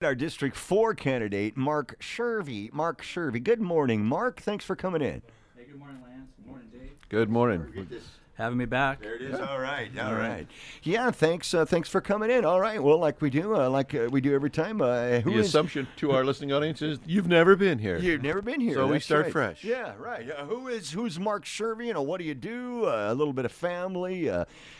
Our District 4 candidate, Mark Shervey. Mark Shervey. Good morning, Mark. Thanks for coming in. Hey, good morning, Lance. Good morning, Dave. Good morning. Having me back. There it is. All right. All right. Yeah. Thanks. Thanks for coming in. All right. Well, like we do every time. The assumption to our listening audience is you've never been here. You've never been here. So we That's start right. fresh. Yeah. Right. Who's Mark Shervey? What do you do? A little bit of family.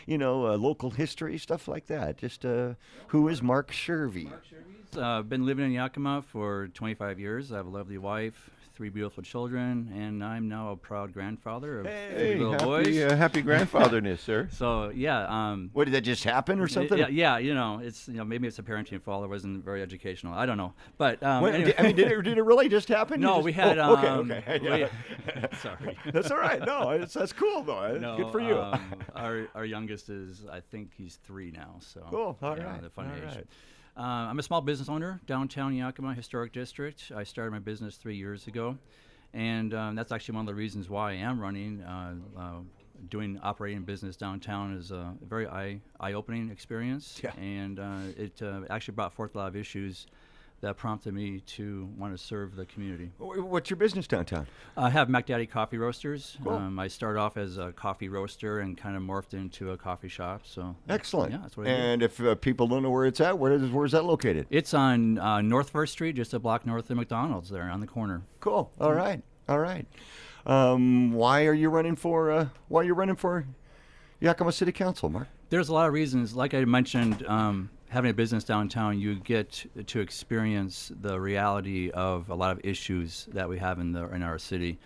Local history, stuff like that. Just who is Mark Shervey? Mark Shervey's been living in Yakima for 25 years. I have a lovely wife, 3 beautiful children, and I'm now a proud grandfather of 3 little boys. Happy grandfatherness, sir. So yeah. What, did that just happen or something? Yeah. It's maybe it's a parenting fault. It wasn't very educational. I don't know. But anyway. Did it really just happen? No, we had. Okay. Yeah. Sorry. That's all right. No, that's cool though. No, good for you. Our youngest is, I think he's 3 now. So cool. All right. The fun all age. Right. I'm a small business owner, downtown Yakima Historic District. I started my business 3 years ago, and that's actually one of the reasons why I am running. Operating business downtown is a very eye-opening experience, yeah. And it actually brought forth a lot of issues that prompted me to want to serve the community. What's your business downtown? I have Mac Daddy Coffee Roasters. Cool. I started off as a coffee roaster and kind of morphed into a coffee shop. So excellent. Yeah, that's what I do. And if people don't know where it's at, where's that located? It's on North First Street, just a block north of McDonald's there on the corner. Cool. All right. Why are you running for Yakima City Council, Mark? There's a lot of reasons. Like I mentioned, having a business downtown, you get to experience the reality of a lot of issues that we have in our city.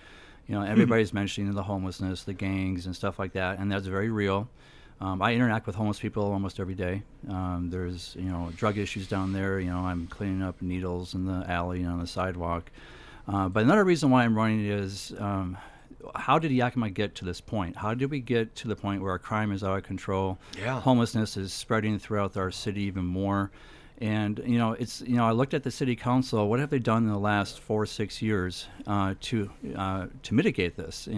Everybody's mentioning the homelessness, the gangs, and stuff like that, and that's very real. I interact with homeless people almost every day. There's drug issues down there. I'm cleaning up needles in the alley and on the sidewalk. But another reason why I'm running is how did Yakima get to this point? How did we get to the point where our crime is out of control? Yeah. Homelessness is spreading throughout our city even more. And, I looked at the city council. What have they done in the last 4 or 6 years to mitigate this?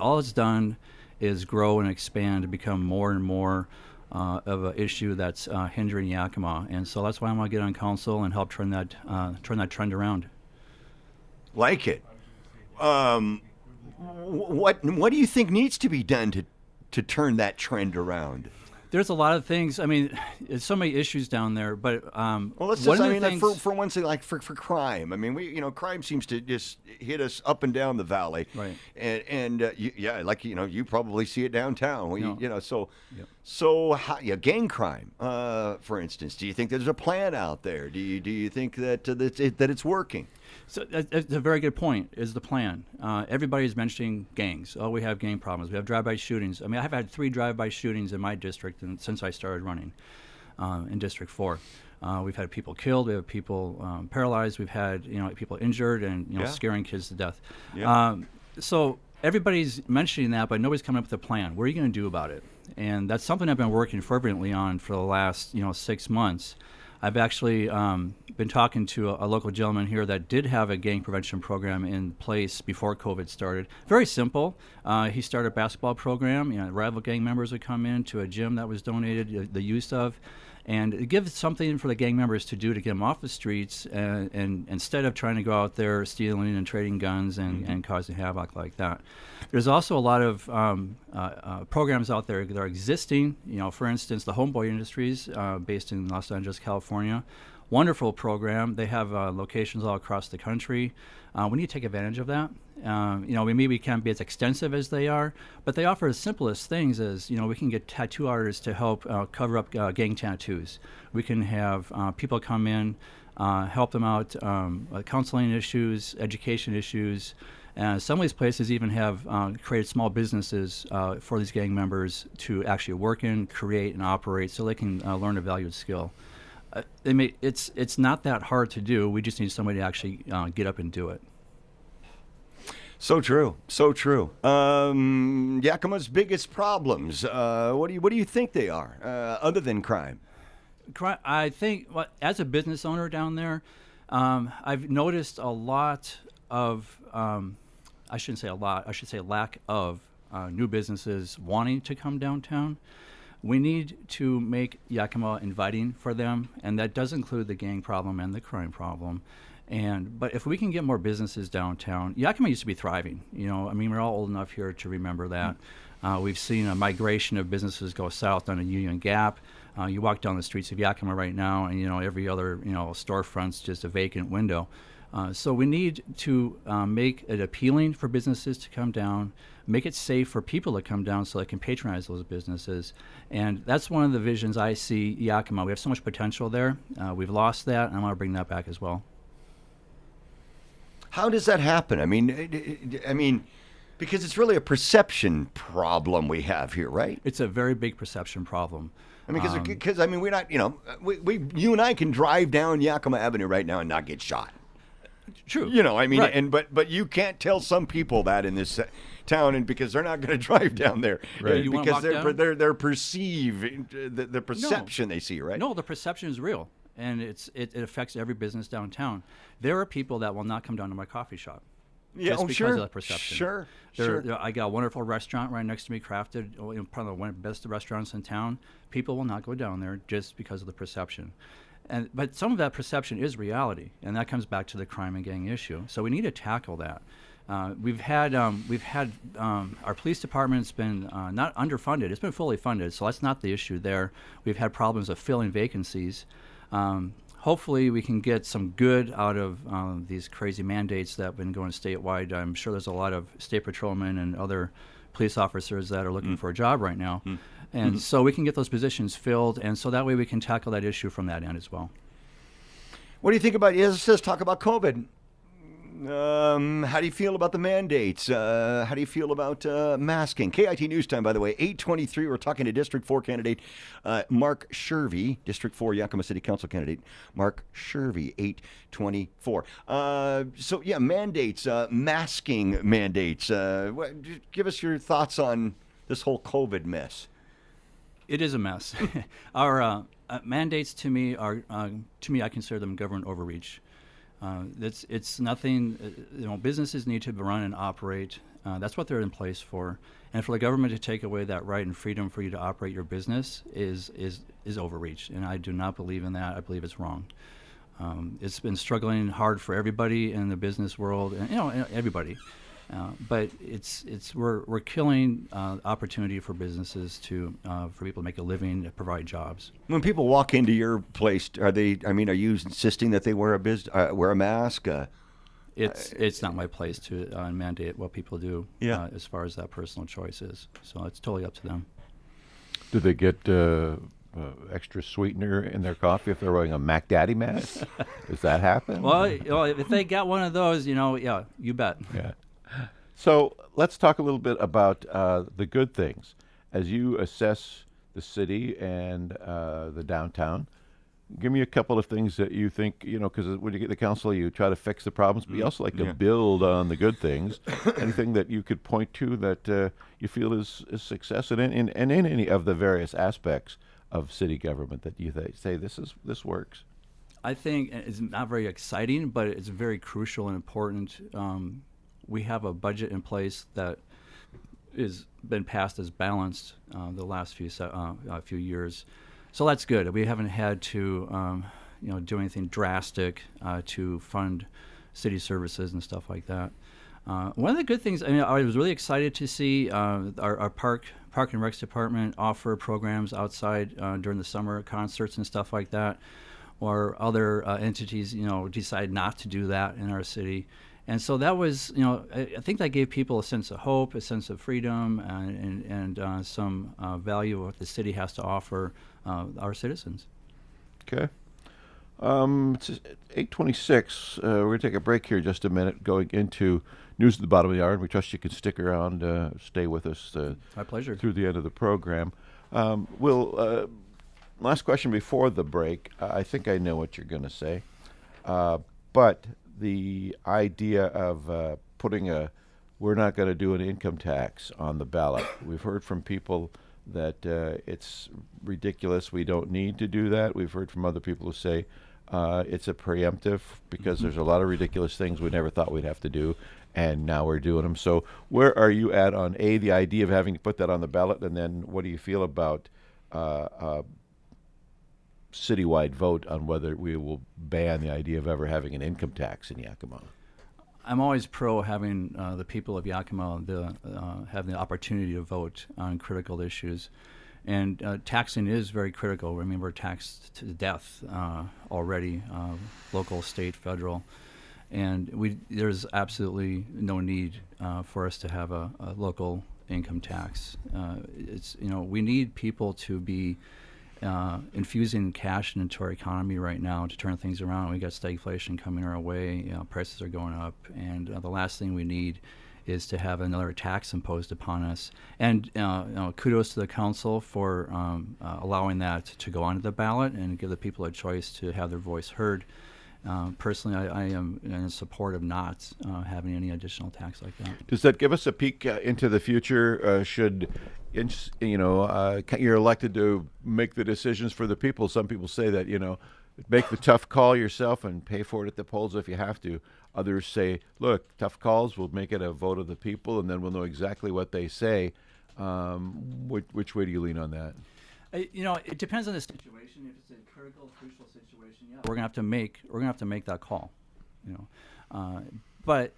All it's done is grow and expand to become more and more of an issue that's hindering Yakima. And so that's why I want to get on council and help turn that trend around. Like it. What do you think needs to be done to turn that trend around? There's a lot of things. I mean, there's so many issues down there. But let's just. For one thing, like for crime. I mean, crime seems to just hit us up and down the valley. Right. You probably see it downtown. Yep. So gang crime, for instance. Do you think there's a plan out there? Do you think that it's working? So that's a very good point, is the plan. Everybody's mentioning gangs. Oh, we have gang problems. We have drive-by shootings. I mean, I've had 3 drive-by shootings in my district since I started running in District 4. We've had people killed. We have people paralyzed. We've had people injured and scaring kids to death. Yeah. So everybody's mentioning that, but nobody's coming up with a plan. What are you going to do about it? And that's something I've been working fervently on for the last 6 months. I've actually been talking to a local gentleman here that did have a gang prevention program in place before COVID started. Very simple. He started a basketball program. Rival gang members would come in to a gym that was donated the use of, and it gives something for the gang members to do to get them off the streets, and instead of trying to go out there stealing and trading guns and causing havoc like that. There's also a lot of programs out there that are existing. For instance, the Homeboy Industries, based in Los Angeles, California. Wonderful program. They have locations all across the country. We need to take advantage of that. We maybe can't be as extensive as they are, but they offer the simplest things as, we can get tattoo artists to help cover up gang tattoos. We can have people come in, help them out, counseling issues, education issues. Some of these places even have created small businesses for these gang members to actually work in, create, and operate so they can learn a valued skill. It's not that hard to do. We just need somebody to actually get up and do it. So true. Yakima's biggest problems. What do you think they are, other than crime? I think, as a business owner down there, I've noticed a lot of. I shouldn't say a lot. I should say lack of new businesses wanting to come downtown. We need to make Yakima inviting for them, and that does include the gang problem and the crime problem. But if we can get more businesses downtown, Yakima used to be thriving. I mean, we're all old enough here to remember that. We've seen a migration of businesses go south down to Union Gap. You walk down the streets of Yakima right now, and every other storefront's just a vacant window. So we need to make it appealing for businesses to come down, make it safe for people to come down so they can patronize those businesses. And that's one of the visions I see Yakima. We have so much potential there. We've lost that, and I want to bring that back as well. How does that happen? I mean, because it's really a perception problem we have here, right? It's a very big perception problem. I mean, because we're not, you and I can drive down Yakima Avenue right now and not get shot. True. Right. But you can't tell some people that in this town, and because they're not going to drive down there, right? Because they're perceiving the perception they see, right? No, the perception is real, and it affects every business downtown. There are people that will not come down to my coffee shop. Yeah, just because sure. of that perception. Sure. I got a wonderful restaurant right next to me, Crafted, probably one of the best restaurants in town. People will not go down there just because of the perception. But some of that perception is reality, and that comes back to the crime and gang issue. So we need to tackle that. We've had our police department's been not underfunded; it's been fully funded. So that's not the issue there. We've had problems of filling vacancies. Hopefully, we can get some good out of these crazy mandates that have been going statewide. I'm sure there's a lot of state patrolmen and other police officers that are looking for a job right now. And so we can get those positions filled, and so that way we can tackle that issue from that end as well. What do you think about, let's talk about COVID. How do you feel about the mandates? How do you feel about masking? KIT News Time, by the way, 8:23. We're talking to District 4 candidate Mark Shervey, District 4 Yakima City Council candidate Mark Shervey, 8:24. Mandates, masking mandates. Give us your thoughts on this whole COVID mess. It is a mess. Our mandates, to me, I consider them government overreach. It's nothing. Businesses need to run and operate. That's what they're in place for. And for the government to take away that right and freedom for you to operate your business is overreach. And I do not believe in that. I believe it's wrong. It's been struggling hard for everybody in the business world, and everybody. But we're killing opportunity for businesses for people to make a living, to provide jobs. When people walk into your place, are you insisting that they wear a mask? It's not my place to mandate what people do. As far as that personal choice is. So it's totally up to them. Do they get extra sweetener in their coffee if they're wearing a Mac Daddy mask? Does that happen? Well, if they got one of those, yeah, you bet. Yeah. So let's talk a little bit about the good things. As you assess the city and the downtown, give me a couple of things that you think, because when you get to council, you try to fix the problems, but you also like to build on the good things. Anything that you could point to that you feel is success in any of the various aspects of city government that you say this works? I think it's not very exciting, but it's very crucial and important. We have a budget in place that has been passed as balanced the last few years, so that's good. We haven't had to do anything drastic to fund city services and stuff like that. One of the good things, I was really excited to see our Park and Recs department offer programs outside during the summer, concerts and stuff like that, or other entities decide not to do that in our city. And so that was, I think that gave people a sense of hope, a sense of freedom, and some value of what the city has to offer our citizens. Okay. It's 8:26. We're going to take a break here just a minute, going into News at the Bottom of the Hour. We trust you can stick around, stay with us My pleasure. Through the end of the program. Last question before the break. I think I know what you're going to say. But the idea of putting we're not going to do an income tax on the ballot. We've heard from people that it's ridiculous. We don't need to do that. We've heard from other people who say it's a preemptive because there's a lot of ridiculous things we never thought we'd have to do, and now we're doing them. So where are you at on the idea of having to put that on the ballot, and then what do you feel about citywide vote on whether we will ban the idea of ever having an income tax in Yakima? I'm always pro having the people of Yakima have the opportunity to vote on critical issues. And taxing is very critical. I mean, we're taxed to death already, local, state, federal. And there's absolutely no need for us to have a local income tax. We need people to be infusing cash into our economy right now to turn things around. We got stagflation coming our way. Prices are going up, and the last thing we need is to have another tax imposed upon us. And kudos to the council for allowing that to go onto the ballot and give the people a choice to have their voice heard. Personally, I am in support of not having any additional tax like that. Does that give us a peek into the future? You're elected to make the decisions for the people. Some people say that, make the tough call yourself and pay for it at the polls if you have to. Others say, look, tough calls, we'll make it a vote of the people, and then we'll know exactly what they say. Which way do you lean on that? It depends on the situation. If it's a critical, crucial situation, yeah, we're gonna have to make that call. But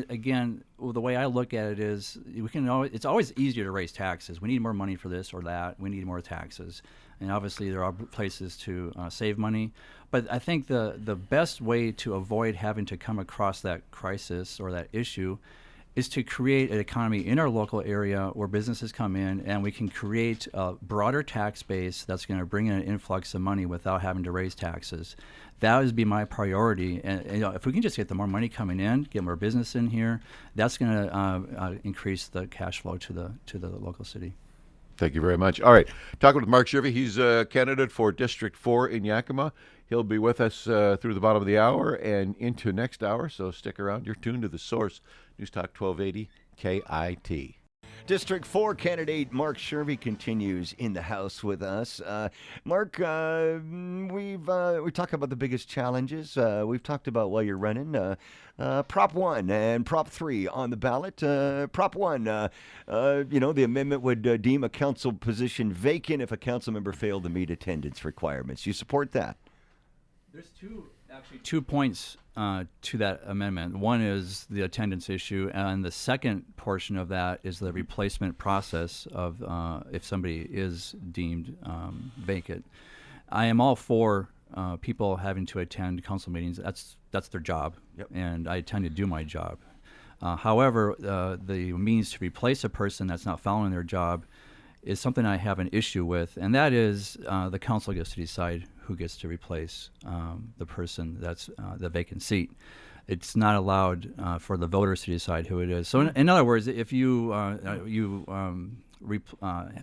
again, the way I look at it is, it's always easier to raise taxes. We need more money for this or that. We need more taxes, and obviously there are places to save money. But I think the best way to avoid having to come across that crisis or that issue is to create an economy in our local area where businesses come in and we can create a broader tax base that's going to bring in an influx of money without having to raise taxes. That would be my priority. And if we can just get the more money coming in, get more business in here, that's going to increase the cash flow to the local city. Thank you very much. All right, talking with Mark Shervey. He's a candidate for District 4 in Yakima. He'll be with us through the bottom of the hour and into next hour, so stick around. You're tuned to The Source, News Talk 1280 KIT. District 4 candidate Mark Shervey continues in the House with us. Mark, we've talked about the biggest challenges. We've talked about while you're running. Prop 1 and Prop 3 on the ballot. Prop 1, the amendment would deem a council position vacant if a council member failed to meet attendance requirements. You support that? There's two points to that amendment. One is the attendance issue, and the second portion of that is the replacement process of if somebody is deemed vacant. I am all for people having to attend council meetings. That's their job, yep. And I tend to do my job. However, the means to replace a person that's not following their job is something I have an issue with, and that is the council gets to decide who gets to replace the person that's the vacant seat. It's not allowed for the voters to decide who it is. So in other words, if you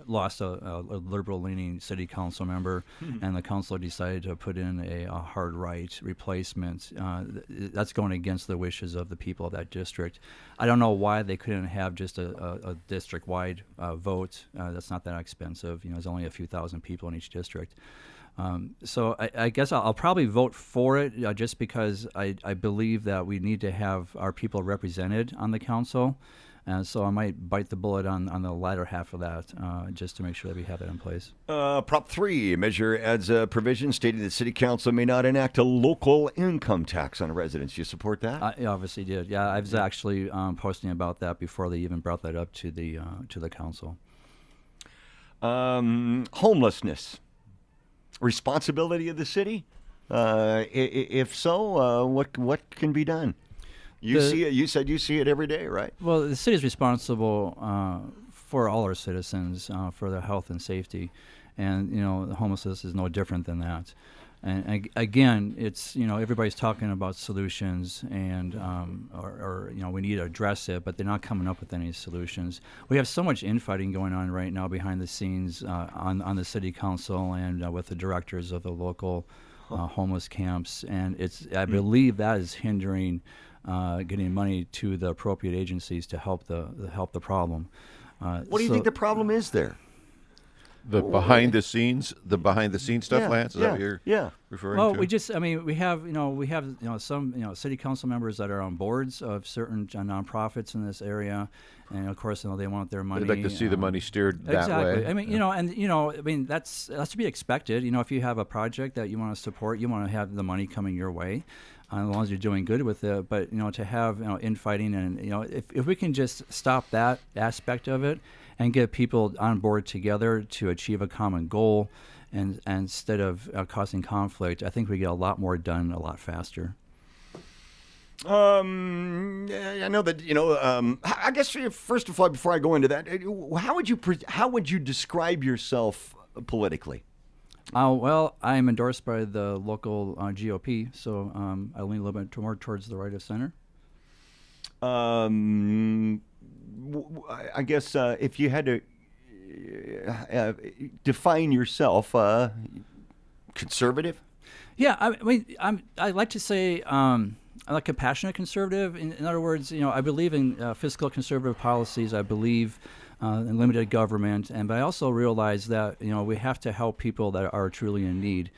lost a liberal-leaning city council member and the council decided to put in a hard right replacement, that's going against the wishes of the people of that district. I don't know why they couldn't have just a district-wide vote. That's not that expensive. There's only a few thousand people in each district. So I guess I'll probably vote for it just because I believe that we need to have our people represented on the council. And so I might bite the bullet on the latter half of that just to make sure that we have that in place. Prop 3 measure adds a provision stating that City Council may not enact a local income tax on residents. You support that? I obviously did. Yeah, I was actually posting about that before they even brought that up to the council. Homelessness. Responsibility of the city? If so, what can be done? See it. You said you see it every day, right? Well, the city is responsible for all our citizens for their health and safety, and the homelessness is no different than that. And again, it's everybody's talking about solutions and or we need to address it, but they're not coming up with any solutions. We have so much infighting going on right now behind the scenes on the city council and with the directors of the local homeless camps, and I believe that is hindering getting money to the appropriate agencies to help the problem. What do you think the problem is there? The behind the scenes stuff, Yeah, Lance. Is that what you're referring Well, to? we have some city council members that are on boards of certain nonprofits in this area, and of course, they want their money. They'd like to see the money steered that exactly. way. I mean, that's to be expected. If you have a project that you want to support, you want to have the money coming your way, as long as you're doing good with it. But to have infighting, and if we can just stop that aspect of it and get people on board together to achieve a common goal, and instead of causing conflict, I think we get a lot more done a lot faster. I know that I guess first of all, before I go into that, how would you describe yourself politically? Well, I'm endorsed by the local GOP, so I lean a little bit more towards the right of center. I guess if you had to define yourself, conservative? Yeah, I mean, I like to say I'm like a passionate conservative. In other words, I believe in fiscal conservative policies. I believe in limited government, but I also realize that we have to help people that are truly in need.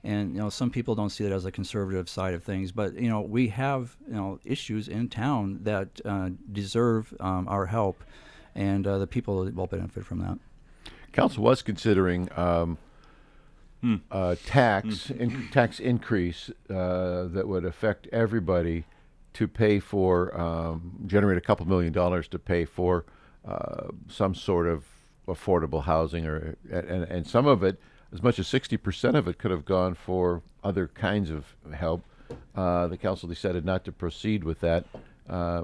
And some people don't see that as a conservative side of things, but we have issues in town that deserve our help, and the people will benefit from that. Council was considering tax increase that would affect everybody to pay for generate a couple $1 million to pay for some sort of affordable housing, and some of it, as much as 60% of it, could have gone for other kinds of help. The council decided not to proceed with that.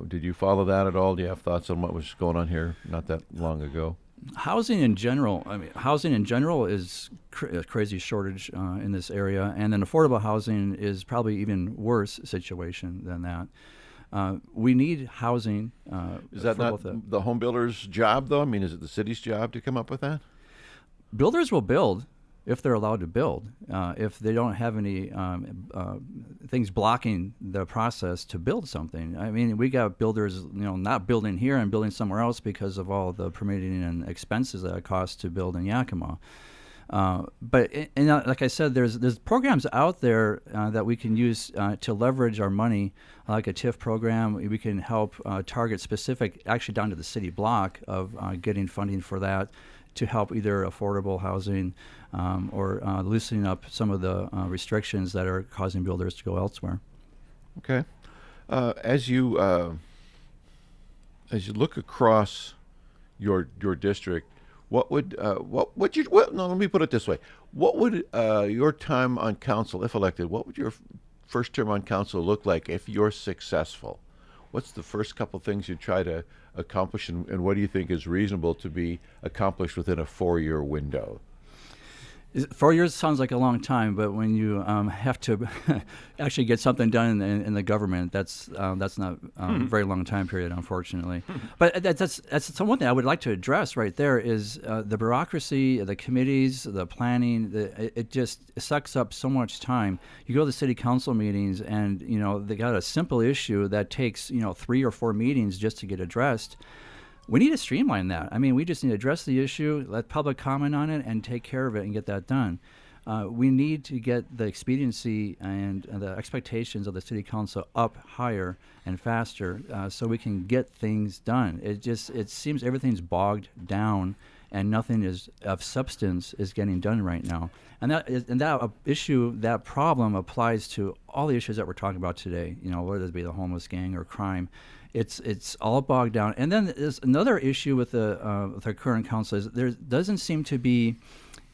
Did you follow that at all? Do you have thoughts on what was going on here not that long ago? Housing in general is a crazy shortage in this area, and then affordable housing is probably even worse situation than that. We need housing. Is that not the home builder's job, though? I mean, is it the city's job to come up with that? Builders will build if they're allowed to build. If they don't have any things blocking the process to build something. I mean, we got builders, not building here and building somewhere else because of all the permitting and expenses that it costs to build in Yakima. But like I said, there's programs out there that we can use to leverage our money, like a TIF program. We can help target specific, actually down to the city block of getting funding for that to help either affordable housing or loosening up some of the restrictions that are causing builders to go elsewhere. Okay. As you look across your district, what would let me put it this way: what would your time on council, if elected, what would your first term on council look like if you're successful? What's the first couple things you try to accomplish, and what do you think is reasonable to be accomplished within a 4-year window? 4 years sounds like a long time, but when you have to actually get something done in the government, that's not a very long time period, unfortunately. But that's one thing I would like to address right there is the bureaucracy, the committees, the planning. It just sucks up so much time. You go to the city council meetings, and they got a simple issue that takes 3 or 4 meetings just to get addressed. We need to streamline that. I mean, we just need to address the issue, let public comment on it, and take care of it and get that done. We need to get the expediency and the expectations of the city council up higher and faster so we can get things done. It seems everything's bogged down and nothing of substance is getting done right now. And that issue, that problem applies to all the issues that we're talking about today, whether it be the homeless gang or crime. It's all bogged down. And then there's another issue with our current council is there doesn't seem to be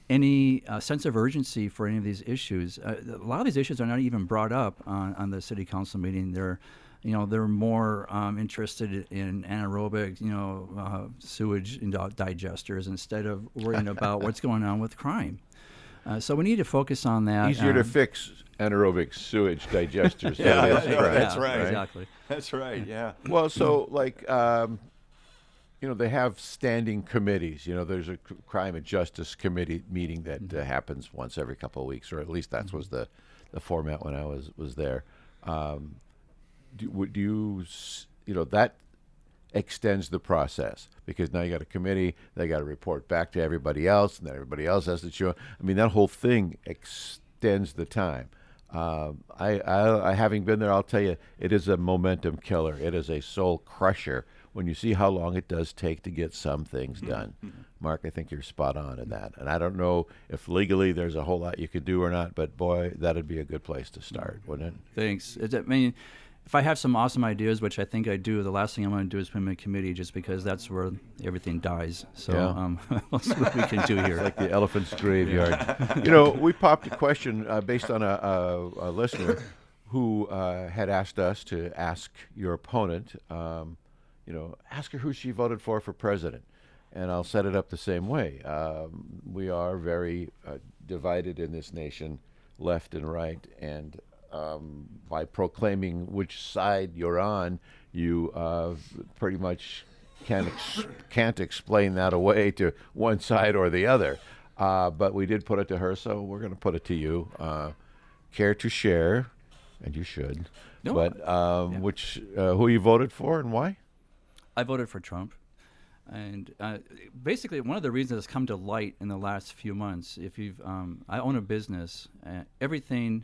any sense of urgency for any of these issues. A lot of these issues are not even brought up on the city council meeting. They're more interested in anaerobic, sewage digesters instead of worrying about what's going on with crime. So we need to focus on that. Easier to fix anaerobic sewage digesters. That's right. Exactly. That's right. Yeah. Well, so they have standing committees. There's a crime and justice committee meeting that happens once every couple of weeks, or at least that was the format when I was there. Do you that extends the process, because now you got a committee, they got to report back to everybody else, and then everybody else has to show. I mean, that whole thing extends the time. I having been there, I'll tell you, it is a momentum killer. It is a soul crusher when you see how long it does take to get some things done. Mark, I think you're spot on in that. And I don't know if legally there's a whole lot you could do or not, but boy, that'd be a good place to start, wouldn't it? Thanks. I mean, if I have some awesome ideas, which I think I do, the last thing I'm going to do is put them in a committee, just because that's where everything dies. So we'll see what we can do here. It's like the elephant's graveyard. You know, we popped a question based on a listener who had asked us to ask your opponent, ask her who she voted for president. And I'll set it up the same way. We are very divided in this nation, left and right, and by proclaiming which side you're on, you pretty much can't explain that away to one side or the other. But we did put it to her, so we're going to put it to you. Care to share? And you should. No, but who you voted for and why? I voted for Trump. And basically, one of the reasons it's come to light in the last few months, I own a business, everything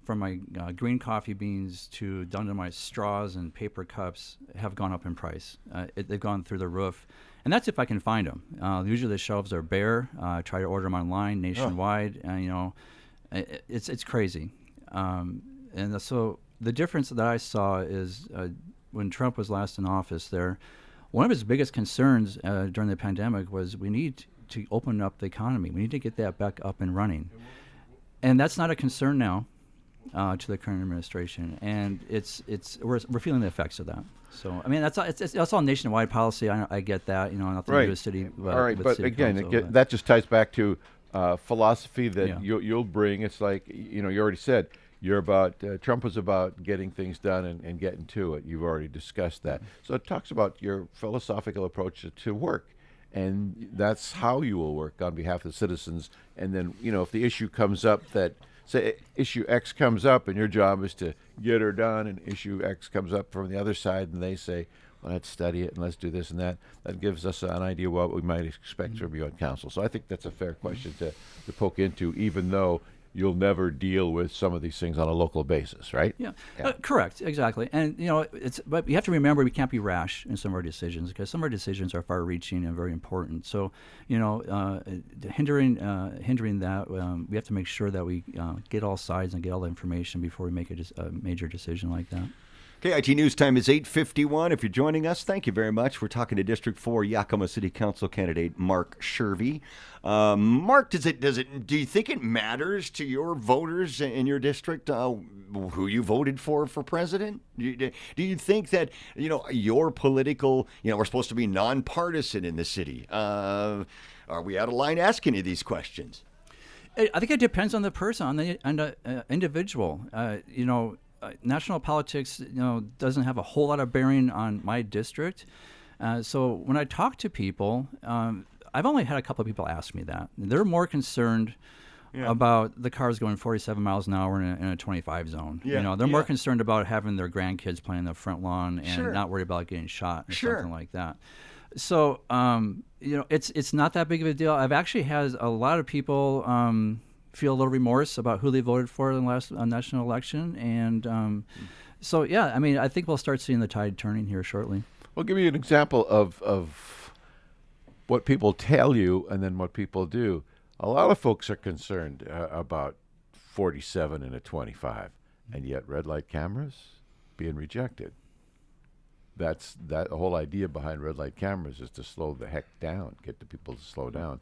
from my green coffee beans down to my straws and paper cups have gone up in price. They've gone through the roof. And that's if I can find them. Usually the shelves are bare. I try to order them online nationwide. It's crazy. And so the difference that I saw is when Trump was last in office there, one of his biggest concerns during the pandemic was we need to open up the economy. We need to get that back up and running. And that's not a concern now to the current administration. And we're feeling the effects of that. So, I mean, that's all nationwide policy. I get that, nothing to do with city. All right, but again, that just ties back to philosophy that you'll bring. It's like, you already said, you're about, Trump was about getting things done and getting to it. You've already discussed that. So it talks about your philosophical approach to work. And that's how you will work on behalf of the citizens. And then, if the issue comes up say issue X comes up and your job is to get her done, and issue X comes up from the other side and they say, well, let's study it and let's do this and that. That gives us an idea what we might expect from you on council. So I think that's a fair question to poke into, even though you'll never deal with some of these things on a local basis, right? Yeah. Correct, exactly. And but you have to remember we can't be rash in some of our decisions, because some of our decisions are far-reaching and very important. So, hindering that, we have to make sure that we get all sides and get all the information before we make a major decision like that. KIT News Time is 8:51. If you're joining us, thank you very much. We're talking to District 4 Yakima City Council candidate Mark Shervey. Mark, do you think it matters to your voters in your district who you voted for president? Do you think that your political, we're supposed to be nonpartisan in the city? Are we out of line asking you these questions? I think it depends on the person, on the individual. National politics, doesn't have a whole lot of bearing on my district. So when I talk to people, I've only had a couple of people ask me that. They're more concerned about the cars going 47 miles an hour in a 25 zone. They're more concerned about having their grandkids playing in the front lawn and not worried about getting shot or something like that. So, it's not that big of a deal. I've actually had a lot of people feel a little remorse about who they voted for in the last national election. And I think we'll start seeing the tide turning here shortly. Well, give me an example of what people tell you and then what people do. A lot of folks are concerned about 47 and a 25, and yet red light cameras being rejected. That whole idea behind red light cameras is to slow the heck down, get the people to slow down.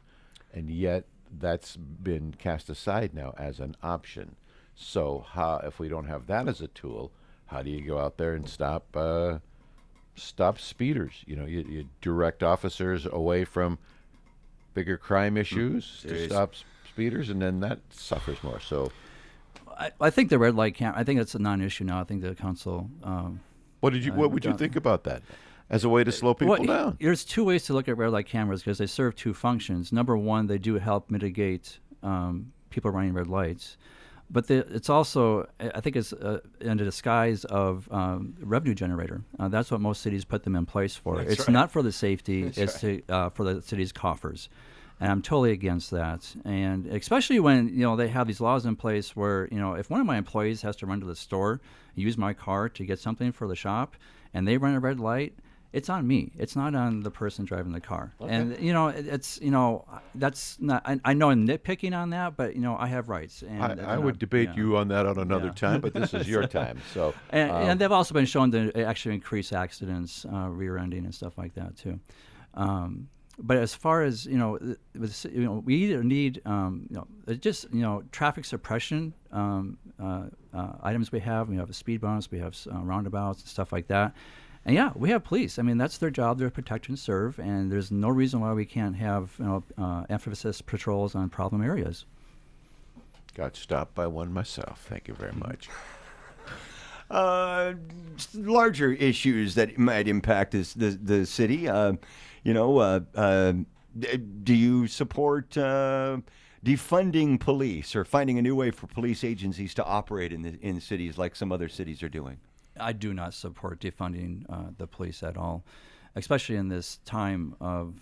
And yet that's been cast aside now as an option. So if we don't have that as a tool, how do you go out there and stop speeders? You direct officers away from bigger crime issues to stop speeders, and then that suffers more. So I think the red light camera, I think it's a non-issue now. I think the council... What would you think about that as a way to slow people down? There's two ways to look at red light cameras, because they serve two functions. Number one, they do help mitigate people running red lights. But it's also, I think it's in a disguise of revenue generator. That's what most cities put them in place for. That's It's right. not for the safety, That's it's for the city's coffers. And I'm totally against that. And especially when, they have these laws in place where, if one of my employees has to run to the store, use my car to get something for the shop, and they run a red light, it's on me. It's not on the person driving the car. Okay. And, it's, that's not, I know I'm nitpicking on that, but, I have rights. And I would debate you on that on another time, but this is your time. So, and they've also been shown to actually increase accidents, rear-ending and stuff like that, too. But as far as we either need just traffic suppression items. We have speed bumps, we have roundabouts and stuff like that. And yeah, we have police. I mean, that's their job. They're protect and serve, and there's no reason why we can't have emphasis patrols on problem areas. got stopped by one myself. Thank you very much. Larger issues that might impact the city. Do you support defunding police or finding a new way for police agencies to operate in cities like some other cities are doing? I do not support defunding the police at all, especially in this time of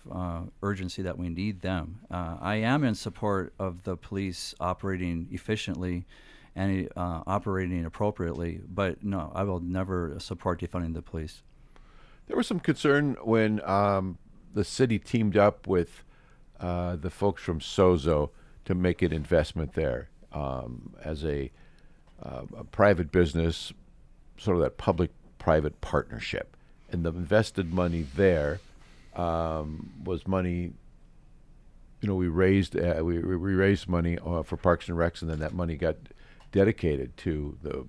urgency that we need them. I am in support of the police operating efficiently and operating appropriately, but no, I will never support defunding the police. There was some concern when the city teamed up with the folks from Sozo to make an investment there as a private business, sort of that public-private partnership. And the invested money there was money, we raised we raised money for Parks and Recs, and then that money got dedicated to the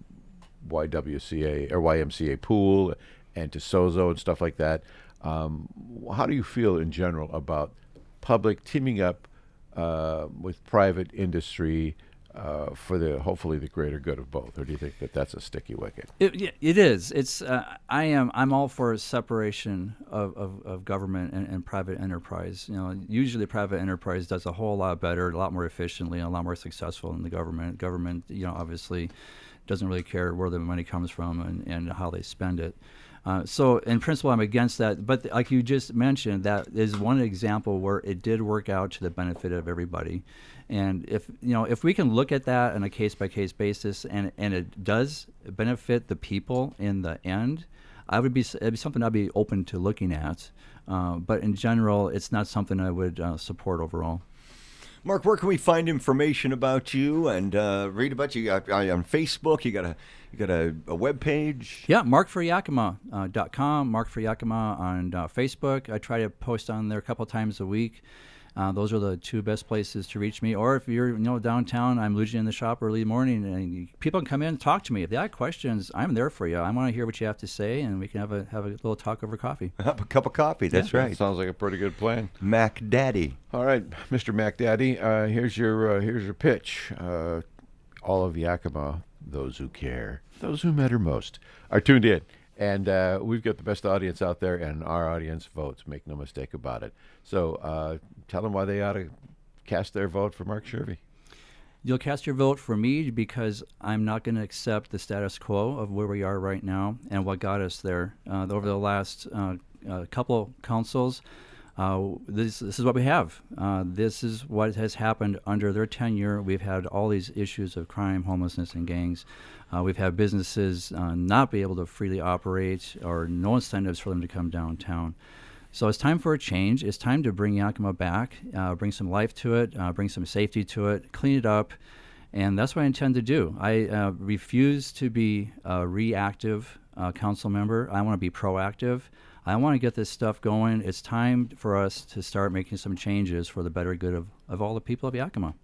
YMCA pool and to Sozo and stuff like that. How do you feel in general about public teaming up with private industry for hopefully the greater good of both, or do you think that that's a sticky wicket? It is. It's. I'm all for separation of government and private enterprise. Usually private enterprise does a whole lot better, a lot more efficiently, and a lot more successful than the government. Government, obviously, doesn't really care where the money comes from and how they spend it. So in principle, I'm against that. But like you just mentioned, that is one example where it did work out to the benefit of everybody. And if we can look at that on a case-by-case basis and it does benefit the people in the end, it'd be something I'd be open to looking at. But in general, it's not something I would support overall. Mark, where can we find information about you and read about you? On Facebook, you got a web page? Yeah, markforyakima.com, Mark for Yakima on Facebook. I try to post on there a couple times a week. Those are the two best places to reach me. Or if you're downtown, I'm usually in the shop early morning, and people can come in and talk to me. If they have questions, I'm there for you. I want to hear what you have to say, and we can have a little talk over coffee. Have a cup of coffee. That's right. Sounds like a pretty good plan. Mac Daddy. All right, Mr. Mac Daddy, here's your pitch. All of Yakima, those who care, those who matter most, are tuned in. And we've got the best audience out there, and our audience votes. Make no mistake about it. So tell them why they ought to cast their vote for Mark Shervey. You'll cast your vote for me because I'm not going to accept the status quo of where we are right now and what got us there. Over the last couple councils, this is what we have. This is what has happened under their tenure. We've had all these issues of crime, homelessness, and gangs. We've had businesses not be able to freely operate or no incentives for them to come downtown. So it's time for a change. It's time to bring Yakima back, bring some life to it, bring some safety to it, clean it up. And that's what I intend to do. I refuse to be a reactive council member. I want to be proactive. I want to get this stuff going. It's time for us to start making some changes for the better good of all the people of Yakima.